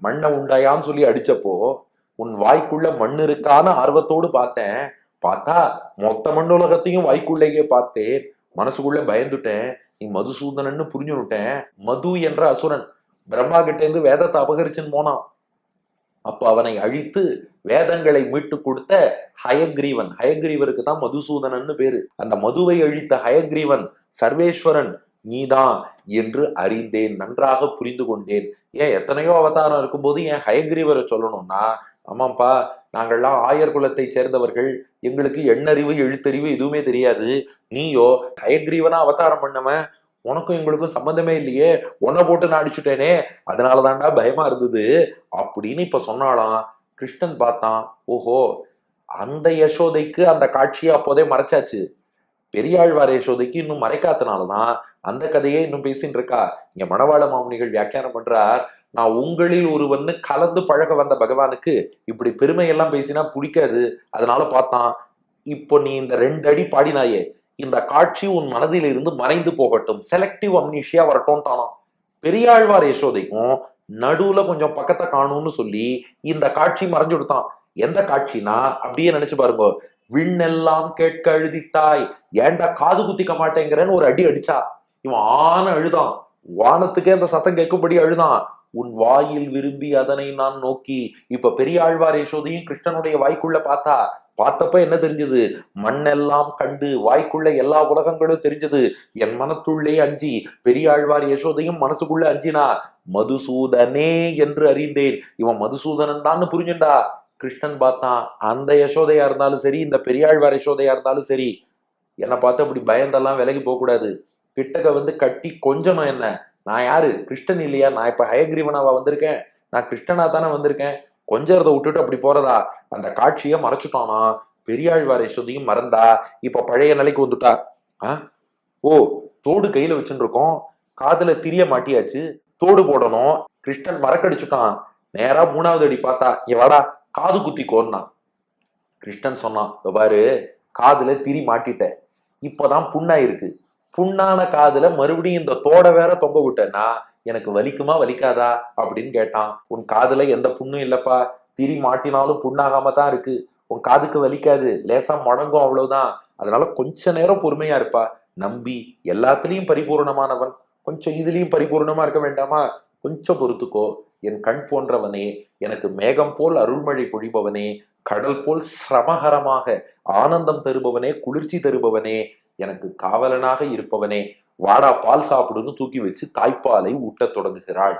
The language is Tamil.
மண்ணை உண்டாயான்னு சொல்லி அடிச்சப்போ உன் வாய்க்குள்ள மண் இருக்கான்னு ஆர்வத்தோடு பார்த்தேன். பார்த்தா மொத்த மண்ணுலகத்தையும் வாய்க்குள்ளேயே பார்த்தேன். மனசுக்குள்ள பயந்துட்டேன். நீ மதுசூதனன்னு புரிஞ்சுனுட்டேன். மது என்ற அசுரன் பிரம்மா கிட்ட இருந்து வேதத்தை அபகரிச்சுன்னு போனான். அப்ப அவனை அழித்து வேதங்களை மீட்டு கொடுத்த ஹயக்ரீவன், ஹயக்ரீவருக்கு தான் மதுசூதனன்னு பேரு. அந்த மதுவை அழித்த ஹயக்ரீவன் சர்வேஸ்வரன் நீதான் என்று அறிந்தேன், நன்றாக புரிந்து கொண்டேன். ஏன் எத்தனையோ அவதாரம் இருக்கும்போது ஏன் ஹயக்ரீவரை சொல்லணும்னா, ஆமாப்பா நாங்கள்லாம் ஆயர் குலத்தை சேர்ந்தவர்கள், எங்களுக்கு எண்ணறிவு எழுத்தறிவு எதுவுமே தெரியாது. நீயோ ஹயக்ரீவனா அவதாரம் பண்ணவன், உனக்கும் எங்களுக்கும் சம்பந்தமே இல்லையே, உன்னை போட்டு நான் அடிச்சுட்டேனே, அதனாலதான்டா பயமா இருந்தது அப்படின்னு இப்ப சொன்னாலாம். கிருஷ்ணன் பார்த்தான், ஓஹோ அந்த யசோதைக்கு அந்த காட்சியை அப்போதே மறைச்சாச்சு, பெரியாழ்வார் யசோதைக்கு இன்னும் மறைக்காதனாலதான் அந்த கதையே இன்னும் பேசிட்டு இருக்கா. இங்க மணவாள மாமுனிகள் வியாக்கியானம் பண்றார், நான் உங்களில் ஒருவன்னு கலந்து பழக வந்த பகவானுக்கு இப்படி பெருமையெல்லாம் பேசினா பிடிக்காது, அதனால பார்த்தான். இப்போ நீ இந்த 2 அடி பாடினாயே, இந்த காட்சி உன் மனதில் இருந்து மறைந்து போகட்டும், செலக்டிவ் அம்னீஷியா வரட்டும் தானாம். பெரியாழ்வார் யசோதைக்கும் நடுவுல கொஞ்சம் பக்கத்தை காணும்னு சொல்லி இந்த காட்சி மறைஞ்சு கொடுத்தான். எந்த காட்சினா அப்படியே நினைச்சு பாருங்க, விண்ணெல்லாம் கேட்க அழுதித்தாய், ஏன்டா காது குத்திக்க மாட்டேங்கிறேன்னு ஒரு அடி அடிச்சா. இவன் ஆன அழுதான், வானத்துக்கே அந்த சத்தம் கேட்கும்படி அழுதான். உன் வாயில் விரும்பி அதனை நான் நோக்கி. இப்ப பெரியாழ்வார் யசோதையும் கிருஷ்ணனுடைய வாய்க்குள்ள பார்த்தப்ப என்ன தெரிஞ்சது, மண்ணெல்லாம் கண்டு வாய்க்குள்ள எல்லா உலகங்களும் தெரிஞ்சது. என் மனத்துள்ளே அஞ்சி பெரியாழ்வார் யசோதையும் மனசுக்குள்ள அஞ்சினா, மதுசூதனே என்று அறிந்தேன். இவன் மதுசூதனன் தான் புரிஞ்சுண்டா. கிருஷ்ணன் பார்த்தான், அந்த யசோதையா இருந்தாலும் சரி, இந்த பெரியாழ்வார் யசோதையா இருந்தாலும் சரி, என்னை பார்த்து அப்படி பயந்தெல்லாம் விலகி போக கூடாது. கிட்டக்க வந்து கட்டி கொஞ்சணும் என்ன, நான் யாரு கிருஷ்ணன் இல்லையா, நான் இப்ப ஹயக்ரீவனாவா வந்திருக்கேன், நான் கிருஷ்ணனா தானே வந்திருக்கேன், கொஞ்சறதை விட்டுட்டு அப்படி போறதா. அந்த காட்சியை மறைச்சுட்டானா. பெரியாழ்வார் யசோதையும் மறந்தா, இப்ப பழைய நிலைக்கு வந்துட்டா. ஓ தோடு கையில வச்சுட்டு இருக்கோம், காதுல திரிய மாட்டியாச்சு, தோடு போடணும். கிருஷ்ணன் மறக்கடிச்சுட்டான். நேரா 3வது அடி பார்த்தா, வாடா காது குத்தி கோன்னா. கிருஷ்ணன் சொன்னான், பாரு காதுல திரி மாட்டிட்ட, இப்பதான் புண்ணாயிருக்கு, புண்ணான காதுல மறுபடியும் இந்த தோட வேற தொங்க விட்டேன்னா எனக்கு வலிக்குமா வலிக்காதா அப்படின்னு கேட்டான். உன் காதுல எந்த புண்ணும் இல்லப்பா, திரி மாட்டினாலும் புண்ணாகாம தான் இருக்கு, உன் காதுக்கு வலிக்காது, லேசா முடங்கும் அவ்வளவுதான், அதனால கொஞ்ச நேரம் பொறுமையா இருப்பா. நம்பி எல்லாத்துலயும் பரிபூர்ணமானவன், கொஞ்சம் இதுலயும் பரிபூர்ணமா இருக்க வேண்டாமா, கொஞ்சம் பொறுத்துக்கோ. என் கண் போன்றவனே, எனக்கு மேகம் போல் அருள்மழை பொழிபவனே, கடல் போல் சிரமகரமாக ஆனந்தம் தருபவனே, குளிர்ச்சி தருபவனே, எனக்கு காவலனாக இருப்பவனே, வாடா பால் சாப்பிடுன்னு தூக்கி வச்சு தாய்ப்பாலை ஊட்டத் தொடங்குகிறாள்.